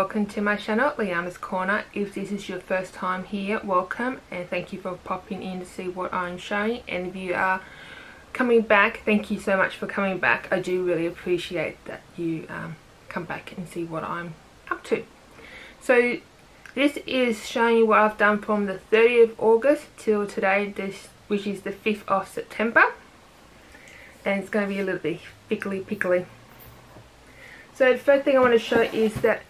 welcome to my channel, Liana's Corner. If this is your first time here, welcome and thank you for popping in to see what I'm showing. And if you are coming back, thank you so much for coming back. I do really appreciate that you come back and see what I'm up to. So this is showing you what I've done from the 30th of August till today, which is the 5th of September. And it's going to be a little bit pickly. So the first thing I want to show is that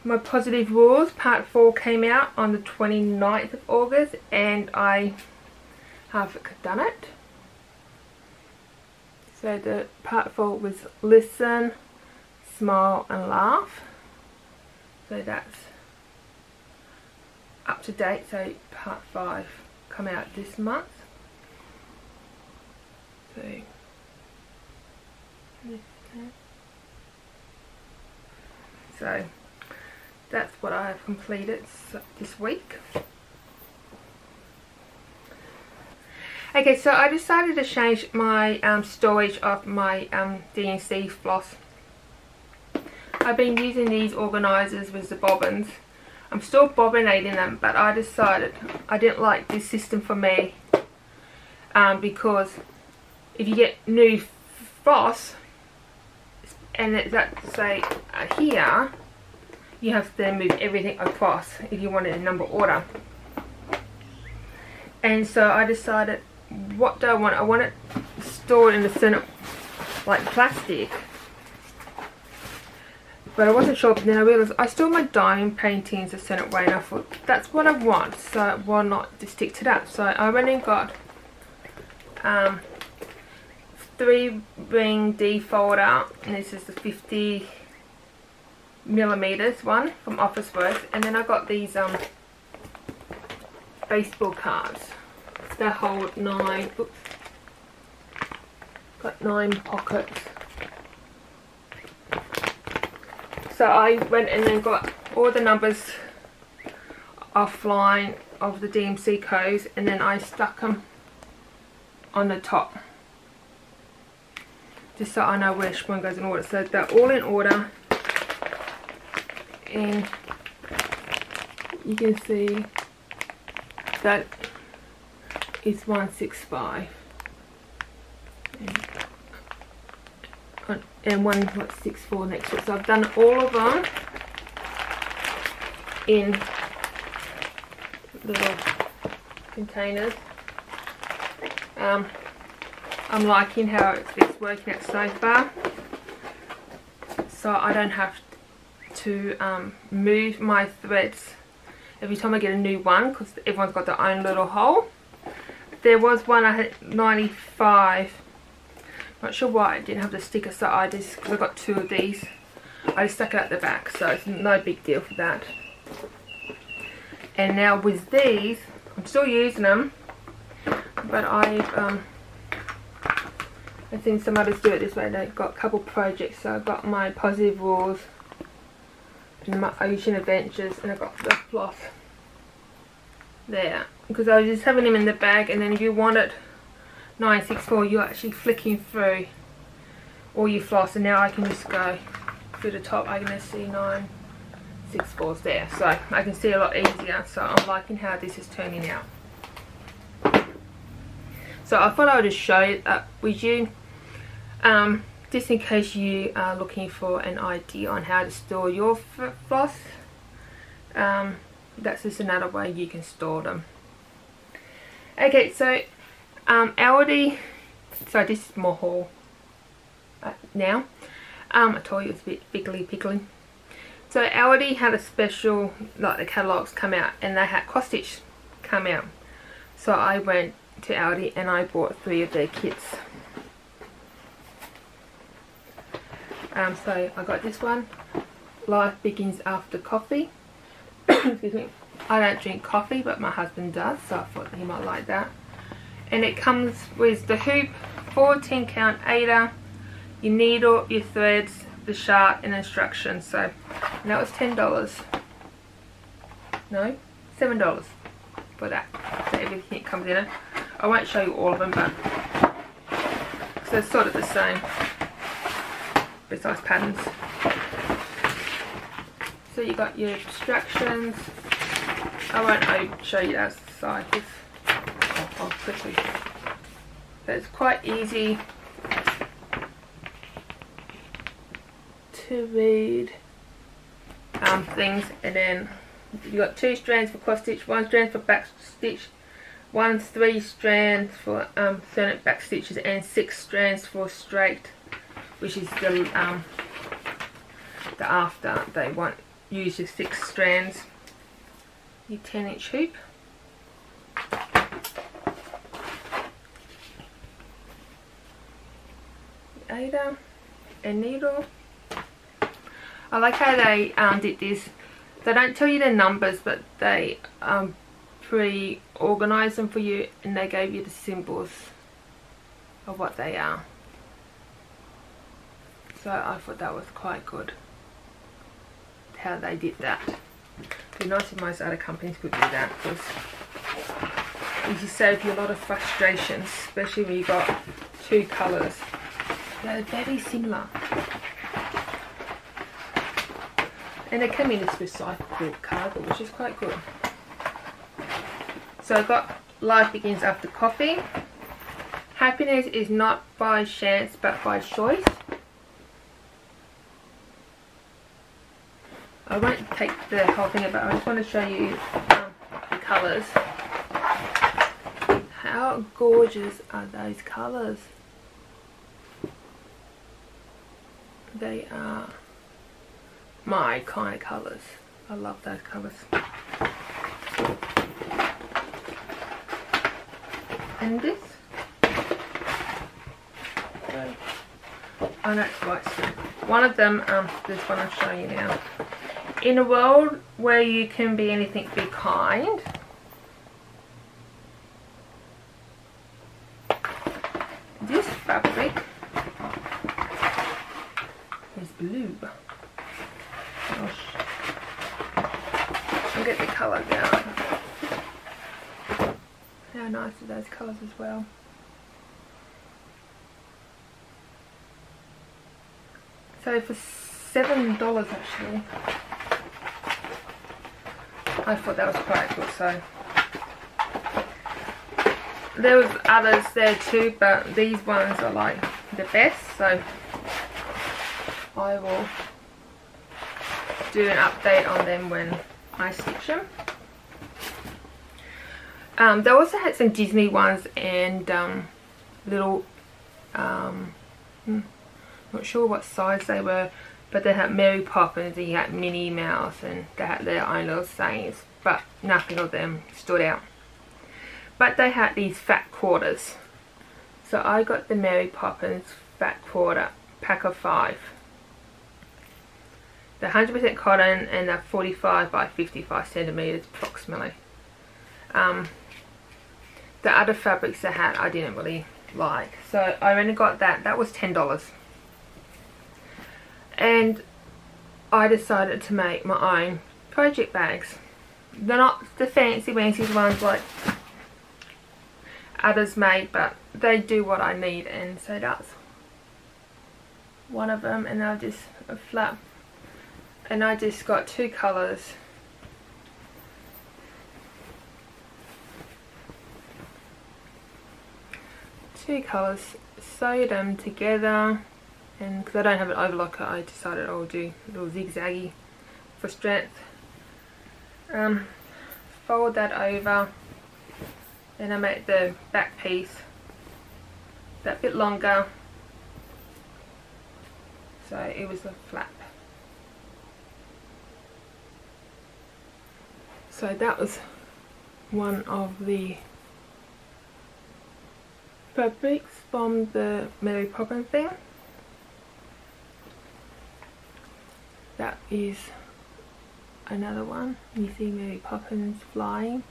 my positive rules part 4 came out on the 29th of August and I have done it. So the part 4 was listen, smile and laugh. So that's up to date. So part 5 come out this month. So that's what I have completed this week. Okay, so I decided to change my storage of my DNC floss. I've been using these organisers with the bobbins. I'm still bobbinating them, but I decided I didn't like this system for me because if you get new floss and that's say here, you have to move everything across if you want it in number order. And so I decided, what do I want? I want it stored in the center like plastic, but I wasn't sure. But then I realized I store my diamond paintings the center way, and I thought that's what I want, so why not just stick to that? So I went and got 3-ring D folder, and this is the 50mm one from Officeworks, and then I got these baseball cards that hold 9. Oops, got 9 pockets. So I went and then got all the numbers offline of the DMC codes, and then I stuck them on the top, just so I know which one goes in order. So they're all in order, and you can see that is 165 and 164 next to it. So I've done all of them in little containers. I'm liking how it's working out so far, so I don't have to move my threads every time I get a new one, because everyone's got their own little hole. There was one I had 95, not sure why I didn't have the sticker, so I just, because I got 2 of these, I just stuck it at the back, so it's no big deal for that. And now with these, I'm still using them, but I've seen some others do it this way. They've got a couple projects, so I've got my positive rules and my ocean adventures, and I've got the floss there, because I was just having them in the bag, and then if you want it 964, you're actually flicking through all your floss, and now I can just go through the top. I can just see 964s there, so I can see a lot easier. So I'm liking how this is turning out. So I thought I would just show that with you, just in case you are looking for an idea on how to store your floss. That's just another way you can store them. Okay, so Aldi, so this is more haul now. I told you it's a bit pickly. So Aldi had a special, like the catalogs come out, and they had cross stitch come out. So I went to Aldi and I bought 3 of their kits. So I got this one, Life Begins After Coffee. Excuse me. I don't drink coffee, but my husband does, so I thought he might like that. And it comes with the hoop, 14 count aider, your needle, your threads, the sharp, and instructions. So and that was $10. No, $7 for that. So everything comes in it. I won't show you all of them, but so it's sort of the same, besides patterns. you got your instructions. I won't show you that side. I'll quickly. So it's quite easy to read things, and then you got 2 strands for cross stitch, 1 strand for back stitch, 3 strands for certain back stitches, and 6 strands for straight, which is the after they want use your 6 strands. Your 10-inch hoop. Ada and needle. I like how they did this. They don't tell you the numbers, but they pre-organize them for you, and they gave you the symbols of what they are. So I thought that was quite good how they did that. It'd be nice if most other companies could do that, because it just saves you a lot of frustrations, especially when you got 2 colours. They're very similar. And they come in this recyclable cardboard, which is quite good. So I got Life Begins After Coffee. Happiness is not by chance but by choice. I won't take the whole thing about, I just want to show you the colours. How gorgeous are those colours? They are my kind of colours. I love those colours. And this, oh no, it's right still. One of them, this one I'm showing you now. In a world where you can be anything, be kind. This fabric is blue. I'll get the colour down. How nice are those colours as well. So for $7 actually, I thought that was quite good. So there was others there too, but these ones are like the best, so I will do an update on them when I stitch them. They also had some Disney ones and little not sure what size they were, but they had Mary Poppins and you had Minnie Mouse, and they had their own little sayings, but nothing of them stood out. But they had these fat quarters, so I got the Mary Poppins fat quarter pack of 5. They're 100% cotton and they're 45 by 55 centimeters approximately. The other fabrics they had I didn't really like, so I only got that. That was $10. And I decided to make my own project bags. They're not the fancy ones like others make, but they do what I need, and so that's one of them. And I'll just flap, and I just got 2 colours. Sewed them together, and because I don't have an overlocker, I decided I'll do a little zigzaggy for strength. Fold that over, and I make the back piece that bit longer, so it was a flap. So that was one of the fabrics from the Mary Poppins thing. That is another one. You see Mary Poppins flying,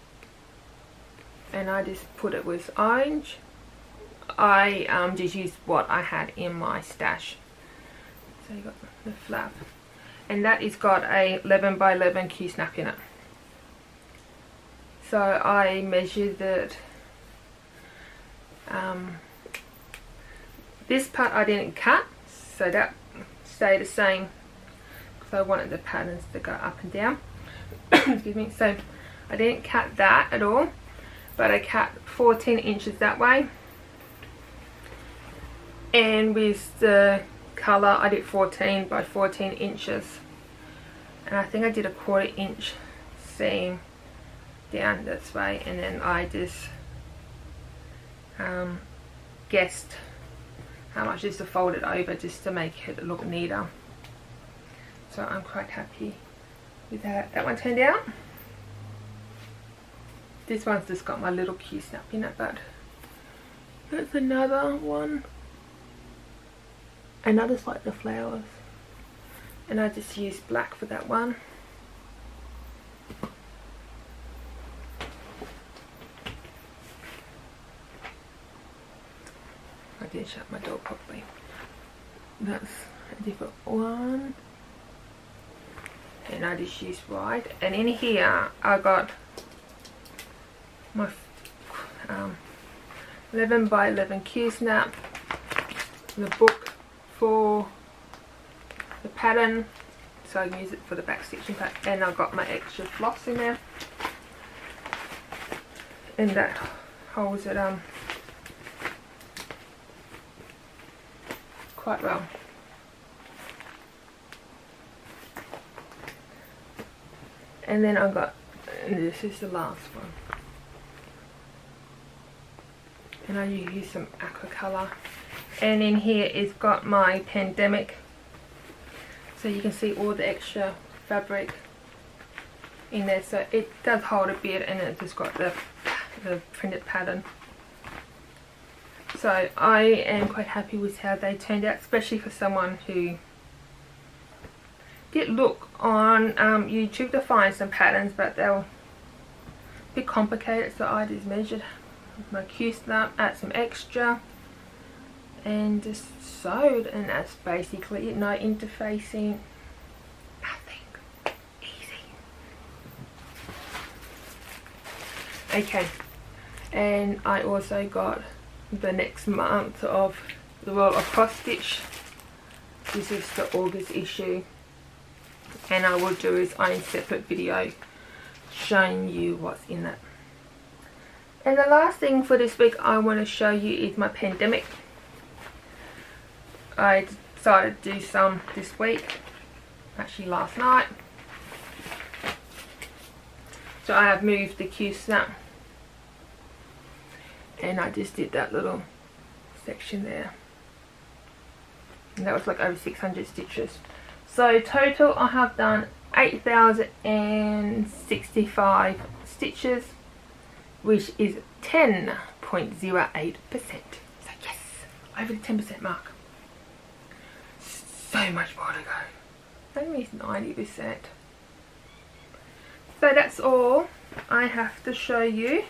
and I just put it with orange. I just used what I had in my stash. So you got the flap, and that is got a 11 by 11 Q snap in it. So I measured it. This part I didn't cut, so that stayed the same. so I wanted the patterns to go up and down. Excuse me. So I didn't cut that at all, but I cut 14 inches that way, and with the colour I did 14 by 14 inches, and I think I did a 1/4 inch seam down this way, and then I just guessed how much is to fold it over just to make it look neater. So I'm quite happy with how that one turned out. This one's just got my little Q-snap in it, but that's another one. Another's like the flowers, and I just used black for that one. I didn't shut my door properly. That's a different one, and I just used white. And in here I got my 11 by 11 Q-snap, the book for the pattern, so I can use it for the back stitching part, and I've got my extra floss in there, and that holds it quite well. And then I've got, and this is the last one, and I use some aqua colour. And in here it's got my pandemic, so you can see all the extra fabric in there, so it does hold a bit, and it's just got the printed pattern. So I am quite happy with how they turned out, especially for someone who did look on YouTube to find some patterns, but they were a bit complicated, so I just measured my Q-snap, add some extra, and just sewed, and that's basically it. No interfacing, nothing, easy. Okay, and I also got the next month of the roll of cross stitch. This is the August issue, and I will do its own separate video showing you what's in it. And the last thing for this week I want to show you is my pandemic. I decided to do some this week, actually last night. So I have moved the Q-snap, and I just did that little section there, and that was like over 600 stitches. So total I have done 8,065 stitches, which is 10.08%. So yes, over the 10% mark. So much more to go. That means 90%. So that's all I have to show you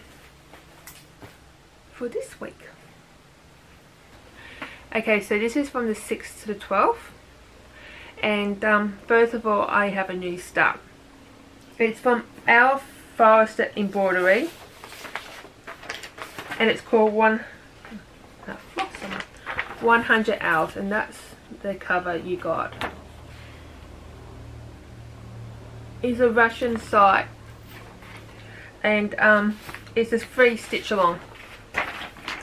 for this week. Okay, so this is from the 6th to the 12th, and first of all I have a new start. It's from our Forester embroidery, and it's called 100 Hours, and that's the cover you got. It's a Russian site, and it's a free stitch along.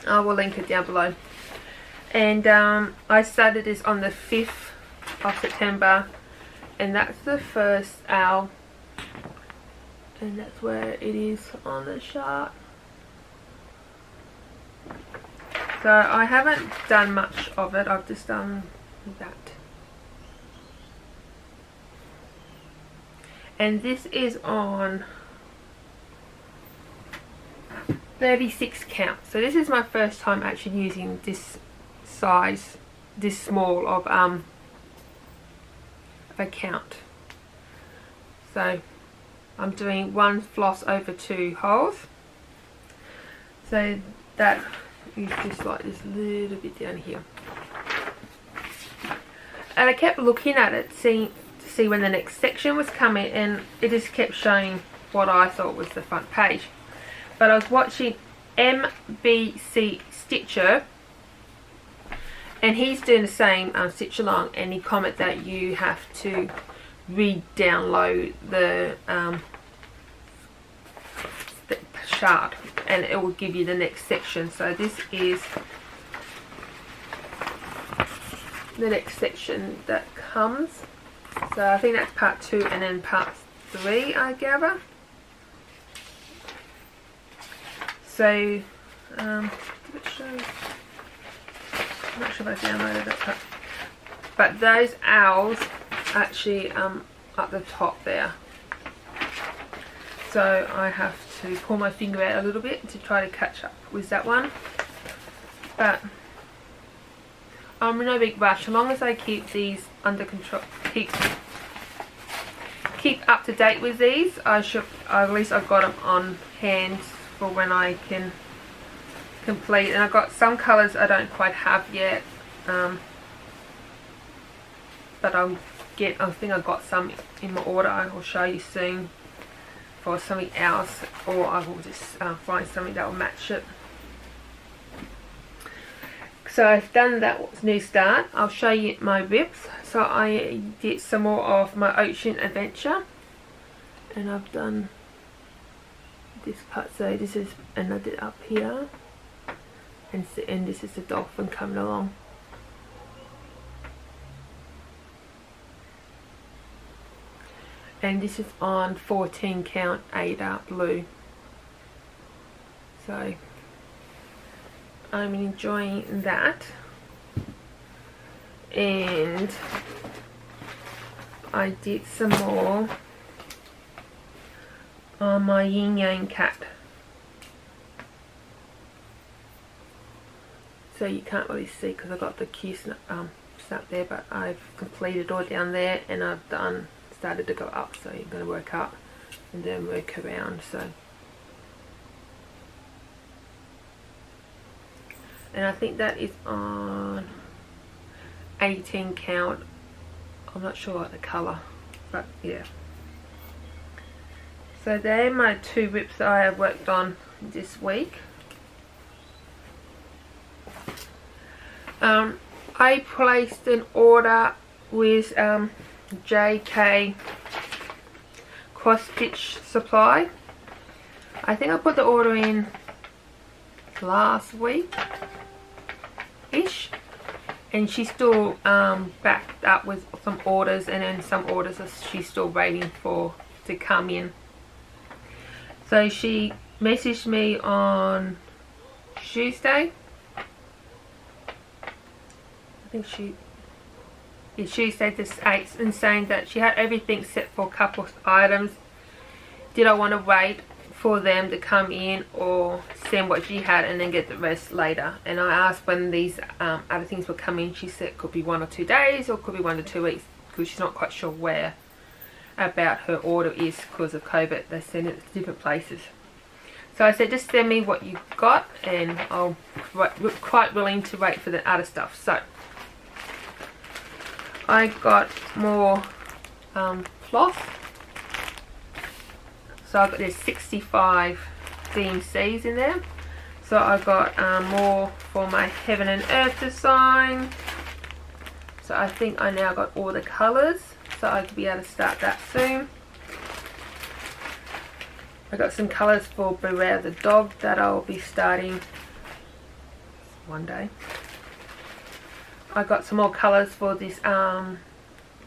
I will link it down below. And I started this on the 5th of September, and that's the first owl, and that's where it is on the chart. So I haven't done much of it, I've just done that. And this is on 36 count. So this is my first time actually using this size, this small of a count. So I'm doing one floss over 2 holes. So that is just like this little bit down here. And I kept looking at it, to see when the next section was coming, and it just kept showing what I thought was the front page. But I was watching MBC Stitcher, and he's doing the same stitch along, and he commented that you have to re-download the chart, and it will give you the next section. So this is the next section that comes. So I think that's part 2 and then part 3, I gather. So did it show? I'm not sure if I downloaded it, but those owls actually at the top there. So I have to pull my finger out a little bit to try to catch up with that one. But I'm in no big rush. As long as I keep these under control, keep up to date with these, I should, at least I've got them on hand for when I can complete. And I've got some colours I don't quite have yet, but I think I've got some in my order. I will show you soon for something else, or I will just find something that will match it. So I've done that new start. I'll show you my rips. So I did some more of my ocean adventure, and I've done this part. So this is another up here, and this is the dolphin coming along. And this is on 14 count Ada blue. So I'm enjoying that. And I did some more on my Yin Yang Cat. So you can't really see because I've got the Q snap there, but I've completed all down there, and I've started to go up. So you're going to work up and then work around. So, and I think that is on 18 count. I'm not sure what the colour, but yeah. So they're my 2 rips that I have worked on this week. I placed an order with JK Cross Stitch Supply. I think I put the order in last week ish, and she's still backed up with some orders, and then some orders she's still waiting for to come in. So she messaged me on Tuesday. I think Tuesday the 8th, and saying that she had everything set for a couple of items. Did I want to wait for them to come in or send what she had and then get the rest later? And I asked when these other things would come in. She said it could be 1 or 2 days, or it could be 1 to 2 weeks, because she's not quite sure where about her order is because of COVID. They send it to different places. So I said, just send me what you got, and I'll quite willing to wait for the other stuff. So I got more floss. So I got there's 65 DMCs in there. So I got more for my Heaven and Earth design. So I think I now got all the colours, so I could be able to start that soon. I got some colours for Beware the Dog that I'll be starting one day. I got some more colours for this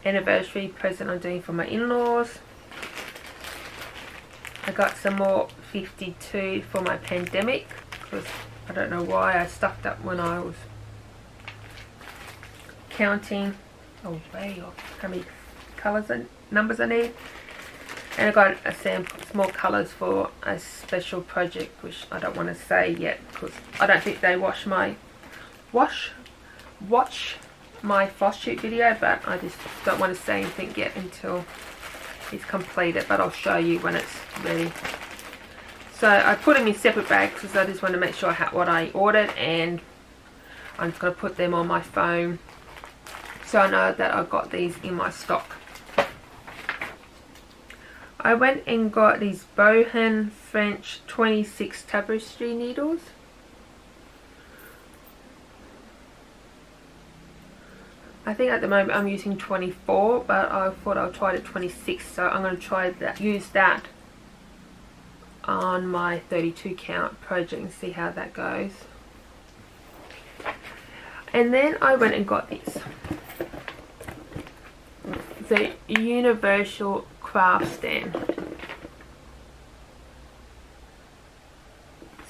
anniversary present I'm doing for my in-laws. I got some more 52 for my pandemic, because I don't know why I stuffed up when I was counting away of how many colours and numbers I need. And I got a sample, small colours for a special project, which I don't want to say yet because I don't think they watch my Flosstube video, but I just don't want to say anything yet until it's completed, but I'll show you when it's ready. So I put them in separate bags because I just want to make sure I have what I ordered, and I'm just going to put them on my phone so I know that I've got these in my stock. I went and got these Bohan French 26 tapestry needles. I think at the moment I'm using 24, but I thought I'll try the 26, so I'm going to try that, use that on my 32 count project and see how that goes. And then I went and got this, the Universal Craft Stand.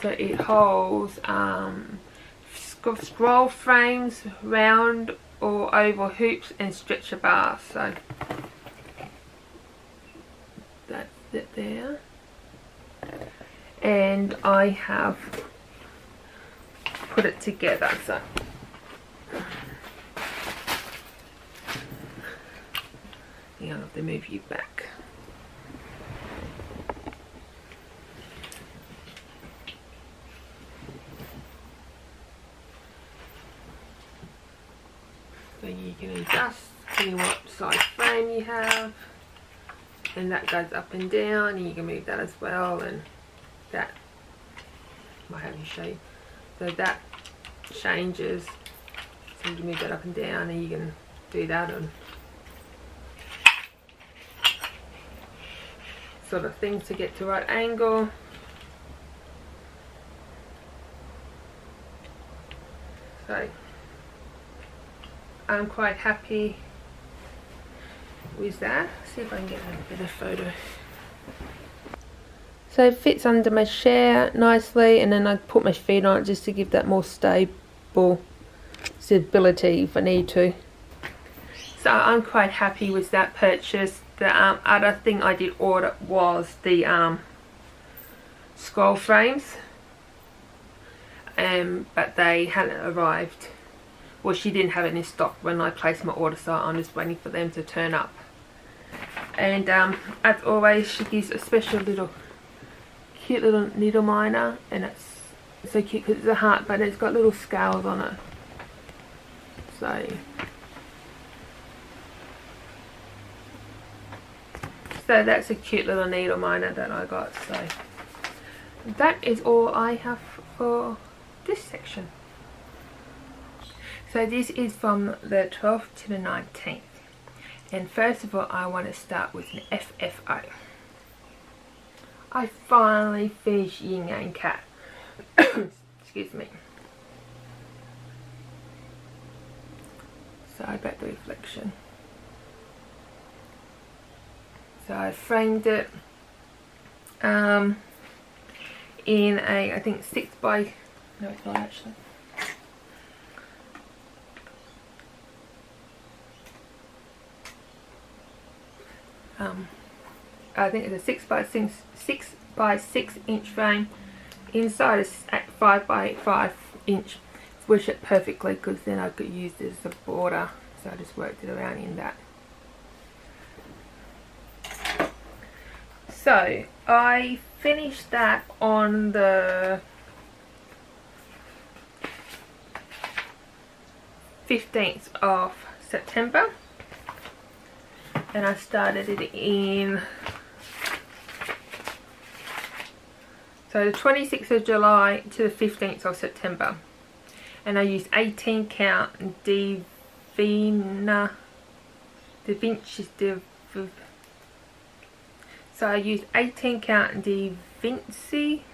So it holds scroll frames, round or oval hoops and stretcher bars. So that's it there. And I have put it together. So I'll have to move you back. So you can adjust depending what size frame you have, and that goes up and down, and you can move that as well, and that might have you show you. So that changes, so you can move that up and down, and you can do that on sort of things to get to right angle. So I'm quite happy with that. See if I can get a better photo. So it fits under my chair nicely, and then I put my feet on it just to give that more stable stability if I need to. So I'm quite happy with that purchase. The other thing I did order was the scroll frames, but they hadn't arrived. Well, she didn't have it in stock when I placed my order, so I'm just waiting for them to turn up. And as always, she gives a special little cute little needle miner, and it's so cute because it's a heart, but it's got little scales on it. So that's a cute little needle miner that I got. So that is all I have for this section. So this is from the 12th to the 19th. And first of all, I want to start with an FFO. I finally finished Yin Yang Cat. Excuse me. Sorry about the reflection. So I framed it in a, I think 6 by, no it's not actually. I think it's a 6 by 6 inch frame. Inside is at 5 by 5 inch. Squish it perfectly because then I could use this as a border. So I just worked it around in that. So I finished that on the 15th of September, and I started it in, so the 26th of July to the 15th of September, and I used 18 count so I used 18 count Da Vinci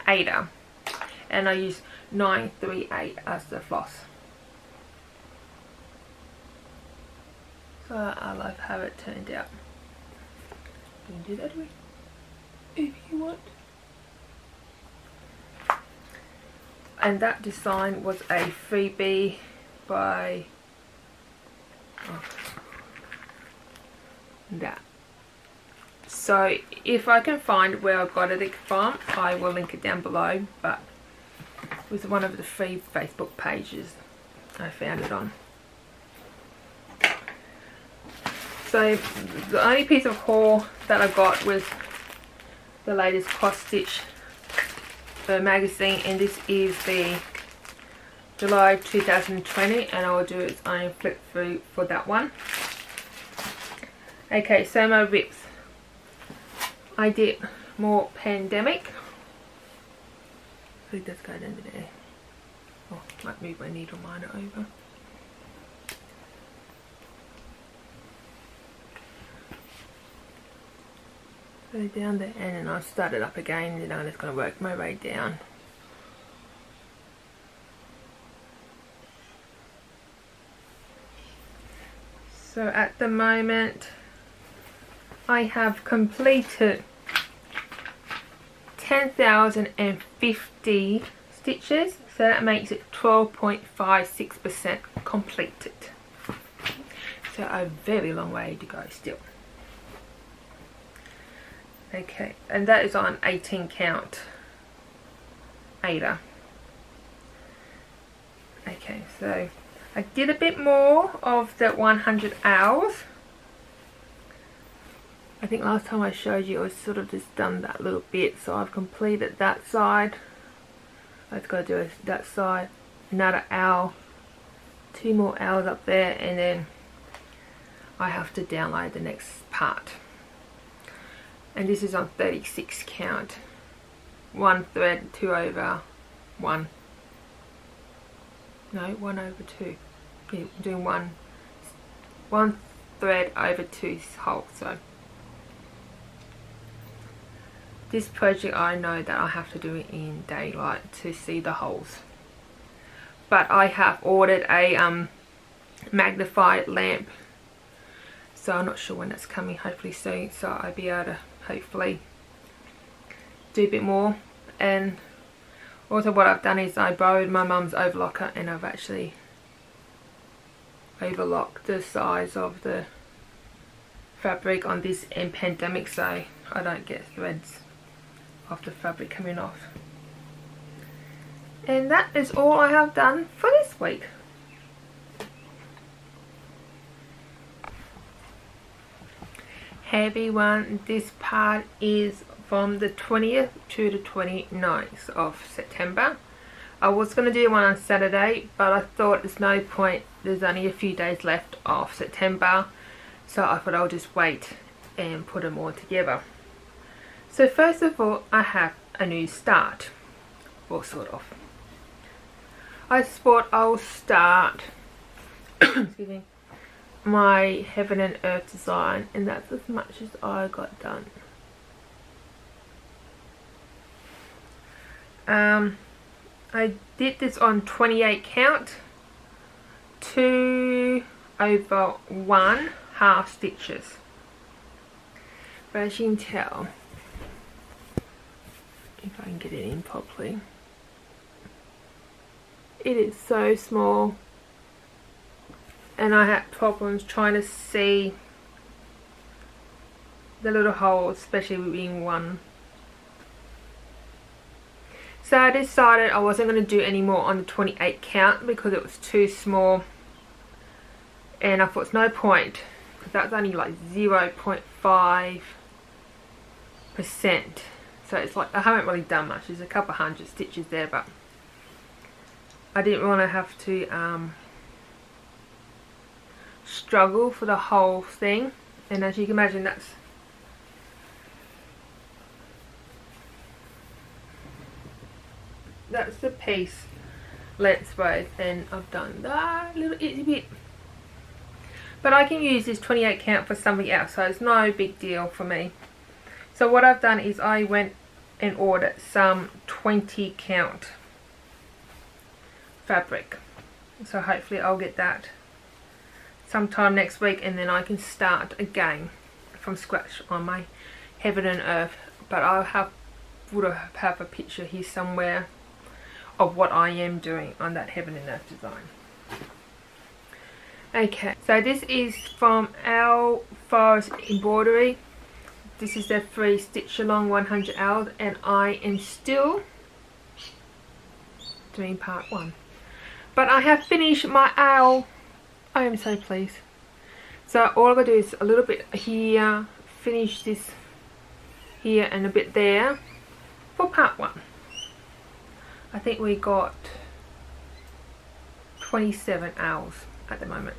Ada, and I used 938 as the floss. So I love how it turned out. You can do that if you want. And that design was a freebie by that. So if I can find where I got it from, I will link it down below, but it was one of the free Facebook pages I found it on. So the only piece of haul that I got was the latest cross stitch magazine, and this is the July 2020, and I will do its own flip through for that one. Okay, so my rips. I did more pandemic. I think that's going under there. Oh, might move my needle miner over. Go down there and then I'll start it up again, and then I'm just going to work my way down. So at the moment I have completed 10,050 stitches, so that makes it 12.56% completed. So a very long way to go still. Okay, and that is on 18 count Ada. Okay, so I did a bit more of the 100 hours. I think last time I showed you I was sort of just done that little bit, so I've completed that side. I've got to do that side, another hour, 2 more hours up there, and then I have to download the next part. And this is on 36 count, 1 thread 2/1. No, 1/2. Yeah, I'm doing one thread over 2 holes. So this project I know that I have to do it in daylight to see the holes. But I have ordered a magnified lamp, so I'm not sure when that's coming, hopefully soon, so I'll be able to hopefully do a bit more. And also what I've done is I borrowed my mum's overlocker, and I've actually overlocked the size of the fabric on this pandemic, so I don't get threads of the fabric coming off. And that is all I have done for this week. Hey everyone, this part is from the 20th to the 29th of September. I was going to do one on Saturday, but I thought there's no point, there's only a few days left of September, so I thought I'll just wait and put them all together. So first of all, I have a new start, or sort of. I thought I'll start excuse me, my Heaven and Earth design, and that's as much as I got done. I did this on 28 count, 2/1 half stitches. But as you can tell, if I can get it in properly, it is so small, and I had problems trying to see the little holes, especially being one. So I decided I wasn't going to do any more on the 28 count because it was too small, and I thought it's no point because that's only like 0.5%. So it's like I haven't really done much. There's a couple hundred stitches there, but I didn't want to have to struggle for the whole thing. And as you can imagine, that's the piece lengthwise, and I've done that little itty bit. But I can use this 28 count for something else, so it's no big deal for me. So what I've done is I went and ordered some 20 count fabric. So hopefully I'll get that sometime next week, and then I can start again from scratch on my Heaven and Earth. But I'll would have a picture here somewhere of what I am doing on that Heaven and Earth design. Okay, so this is from our Forest Embroidery. This is their 3 stitch along 100 hours, and I am still doing part 1. But I have finished my owl. I am so pleased. So all I'm going to do is a little bit here, finish this here and a bit there for part 1. I think we got 27 owls at the moment.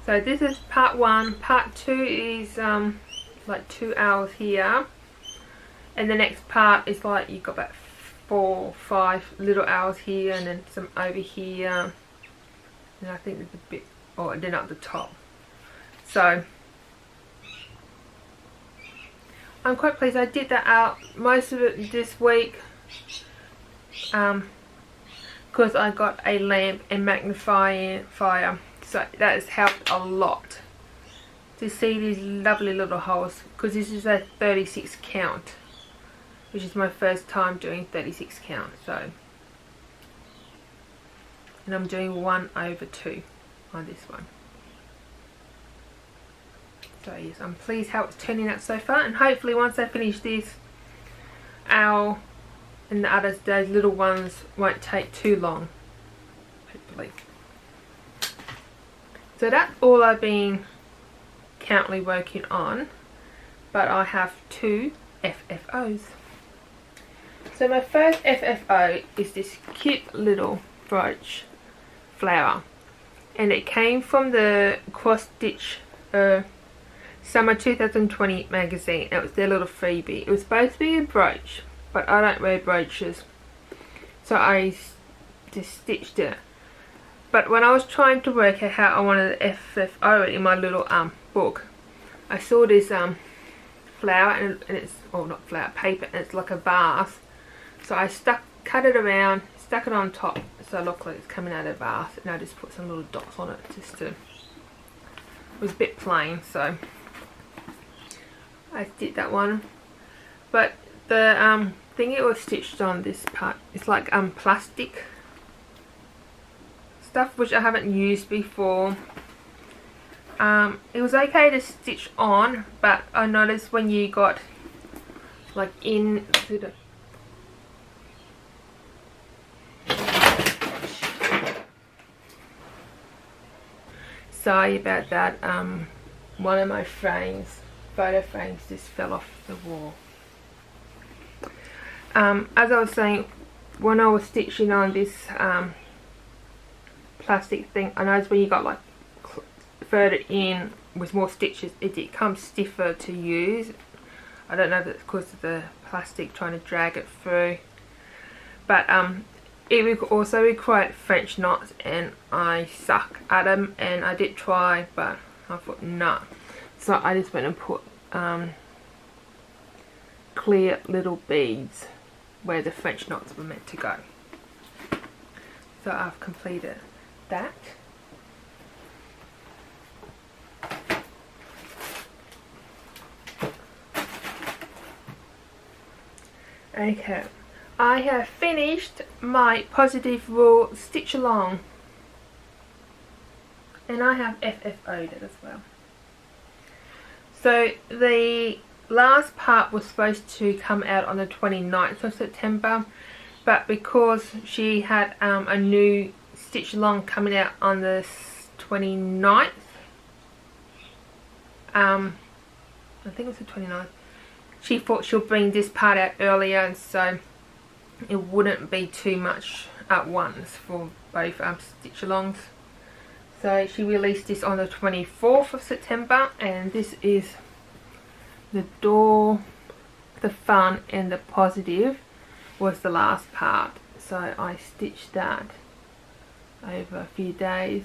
So this is part 1. Part 2 is like 2 owls here, and the next part is like you've got about 4 or 5 little owls here, and then some over here, and I think there's a bit, oh, and then up the top. So I'm quite pleased. I did that out most of it this week because I got a lamp and magnifier, so that has helped a lot to see these lovely little holes, because this is a 36 count, which is my first time doing 36 count. So, and I'm doing 1/2 on this one. So yes, I'm pleased how it's turning out so far, and hopefully once I finish this, owl and the others, those little ones, won't take too long, hopefully. So that's all I've been currently working on, but I have 2 FFOs. So my first FFO is this cute little brooch flower, and it came from the Cross Stitch Summer 2020 magazine. It was their little freebie. It was supposed to be a brooch, but I don't wear brooches, so I just stitched it. But when I was trying to work out how I wanted to FFO it in my little book, I saw this flower, and it's, oh, not flower, paper, and it's like a vase. So I cut it around, stuck it on top, so it looked like it's coming out of a vase, and I just put some little dots on it just to, it was a bit plain, so I did that one. But the thing it was stitched on, this part, it's like plastic stuff, which I haven't used before. It was okay to stitch on, but I noticed when you got like into the sorry about that, one of my frames, photo frames, just fell off the wall. As I was saying, when I was stitching on this plastic thing, I noticed when you got like further in with more stitches, it becomes stiffer to use. I don't know if it's because of the plastic trying to drag it through, but it also required French knots, and I suck at them, and I did try, but I thought nah, so I just went and put clear little beads where the French knots were meant to go. So I've completed that. Okay, I have finished my Positive Rule stitch along, and I have FFO'd it as well. So the last part was supposed to come out on the 29th of September, but because she had a new stitch along coming out on the 29th, I think it was the 29th, she thought she'll bring this part out earlier, and so it wouldn't be too much at once for both stitch alongs. So she released this on the 24th of September, and this is the door, the fun, and the positive was the last part. So I stitched that over a few days,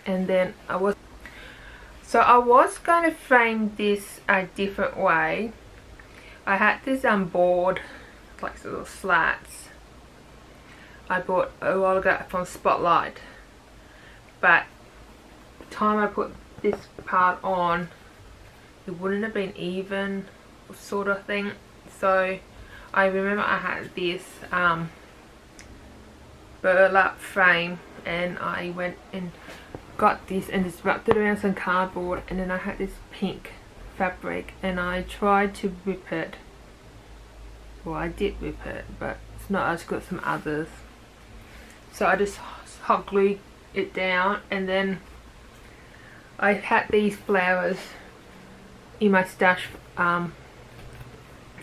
and then I was going to frame this a different way. I had this board, like little slats, I bought a while ago from Spotlight, but the time I put this part on, it wouldn't have been even, sort of thing. So I remember I had this burlap frame, and I went and got this and just wrapped it around some cardboard, and then I had this pink fabric, and I tried to rip it. Well, I did rip it, but it's not. I just got some others, so I just hot glued it down, and then I had these flowers in my stash a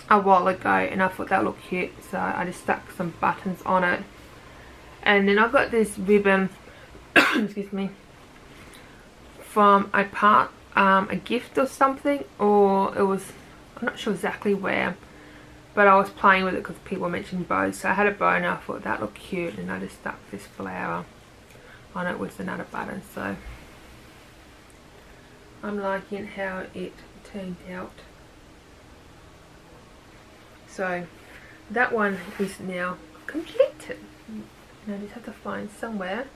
while ago, and I thought that looked cute, so I just stuck some buttons on it. And then I got this ribbon excuse me, from a gift or something, or it was, I'm not sure exactly where, but I was playing with it because people mentioned bows, so I had a bow and I thought that looked cute, and I just stuck this flower on it with another button. So I'm liking how it turned out. So that one is now completed. Now I just have to find somewhere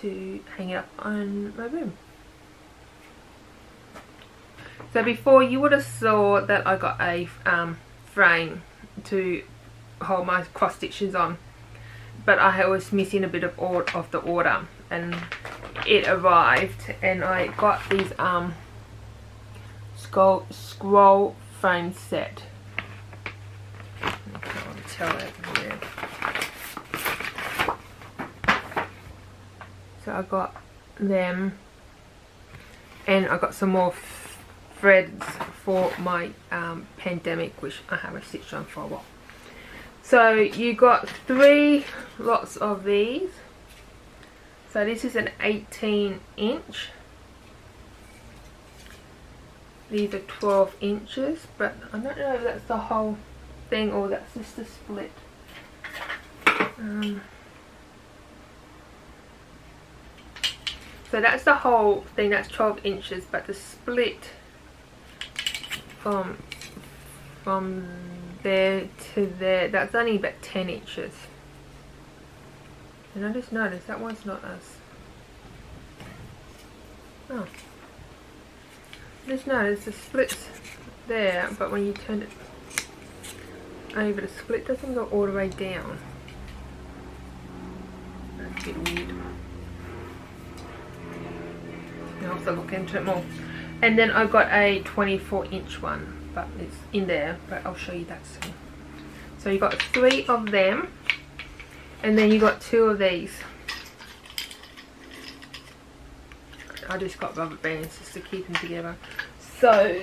to hang it up on my room. So before, you would have saw that I got a frame to hold my cross stitches on, but I was missing a bit of the order, and it arrived, and I got these scroll frame set. I can't tell it. Yeah. So I got them, and I got some more threads for my pandemic, which I haven't stitched on for a while. So you got 3 lots of these. So this is an 18-inch. These are 12 inches, but I don't know if that's the whole thing or that's just a split. So that's the whole thing, that's 12 inches, but the split from there to there, that's only about 10 inches. And I just noticed that one's not as... Oh. I just noticed the split's there, but when you turn it over, the split doesn't go all the way down. That's a bit weird. I'll have to look into it more. And then I've got a 24-inch one, but it's in there, but I'll show you that soon. So you got 3 of them, and then you got 2 of these. I just got rubber bands just to keep them together. So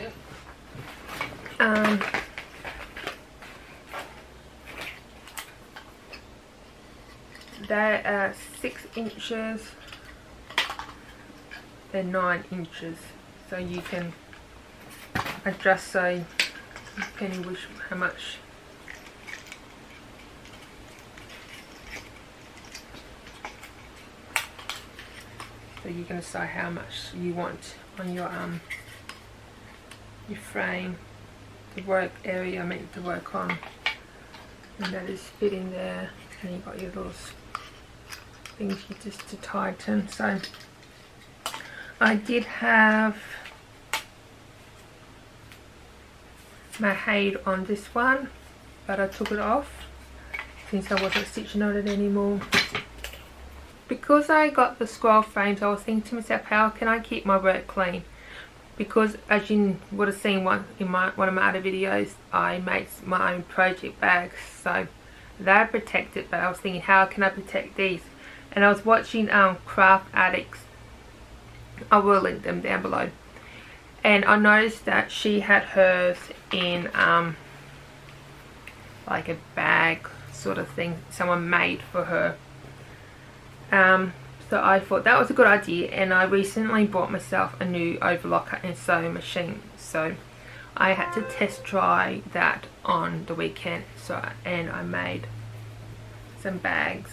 they are 6 inches and 9 inches, so you can adjust, so depending how much so you can decide how much you want on your frame, the work area meant to work on, and that is fitting there. And you've got your little things you just to tighten. So I did have my height on this one, but I took it off since I wasn't stitching on it anymore. Because I got the scroll frames, I was thinking to myself, how can I keep my work clean? Because as you would have seen one of my other videos, I made my own project bags, so they're protected, but I was thinking, how can I protect these? And I was watching Craft Addicts. I will link them down below. And I noticed that she had hers in like a bag sort of thing someone made for her. So I thought that was a good idea, and I recently bought myself a new overlocker and sewing machine, so I had to test try that on the weekend. And I made some bags.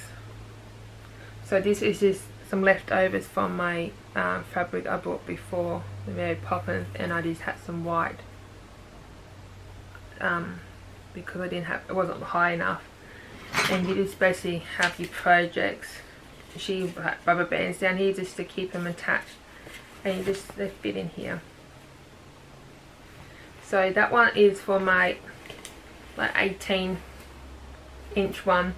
So this is just some leftovers from my fabric I bought before, the Mary Poppins, and I just had some white because it wasn't high enough. And you just basically have your projects. She had rubber bands down here just to keep them attached, and they fit in here. So that one is for my 18-inch one,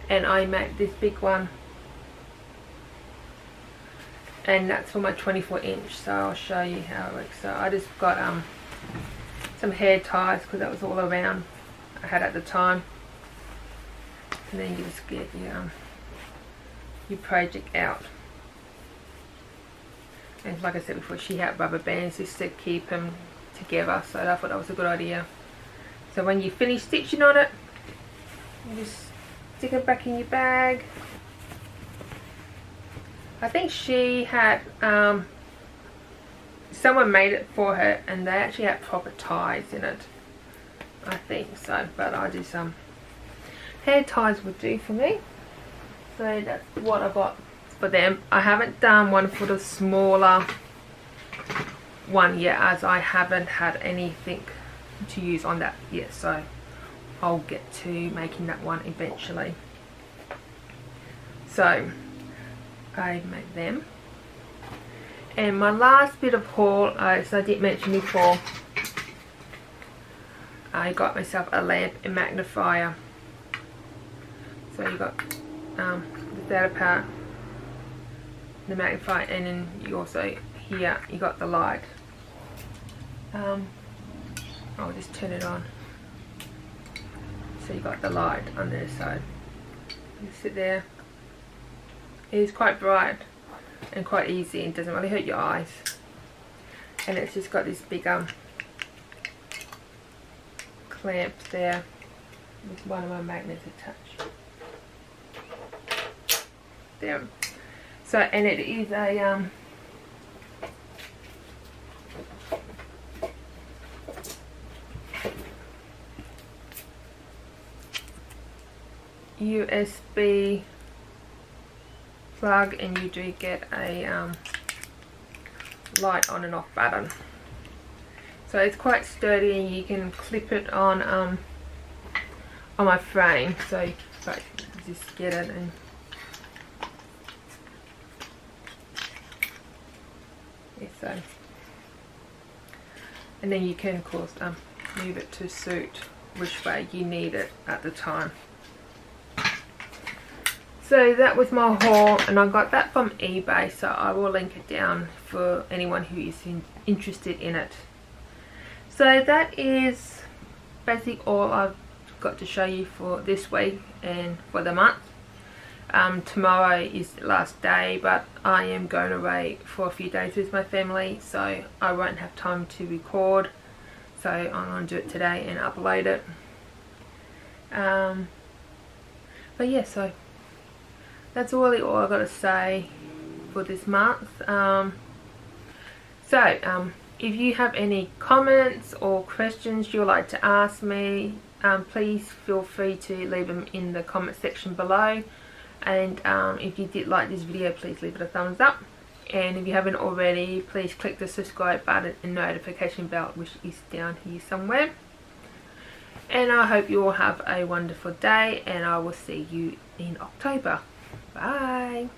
and I made this big one, and that's for my 24-inch. So I'll show you how it works. So I just got some hair ties because that was all around I had at the time. And then you just get your project out. And like I said before, she had rubber bands just to keep them together, so I thought that was a good idea. So when you finish stitching on it, you just stick it back in your bag. I think she had someone made it for her, and they actually had proper ties in it, I think so, but I just hair ties would do for me, so that's what I got for them. I haven't done one for the smaller one yet, as I haven't had anything to use on that yet, so I'll get to making that one eventually. So I made them. And my last bit of haul, as I did mention before, I got myself a lamp and magnifier. So you got the data part, the magnifier, and then you also here you got the light. I'll just turn it on. So you got the light on the side. You sit there. It is quite bright and quite easy and doesn't really hurt your eyes. And it's just got this big clamp there with one of my magnets attached. There. So, and it is a USB plug, and you do get a light on and off button. So it's quite sturdy, and you can clip it on my frame. So right, just get it and so, and then you can of course move it to suit which way you need it at the time. So that was my haul, and I got that from eBay, so I will link it down for anyone who is interested in it. So that is basically all I've got to show you for this week and for the month. Tomorrow is the last day, but I am going away for a few days with my family, so I won't have time to record, so I'm going to do it today and upload it. But yeah, so that's really all I've got to say for this month. If you have any comments or questions you'd like to ask me, please feel free to leave them in the comment section below. And if you did like this video, please leave it a thumbs up. And if you haven't already, please click the subscribe button and notification bell, which is down here somewhere. And I hope you all have a wonderful day, and I will see you in October. Bye.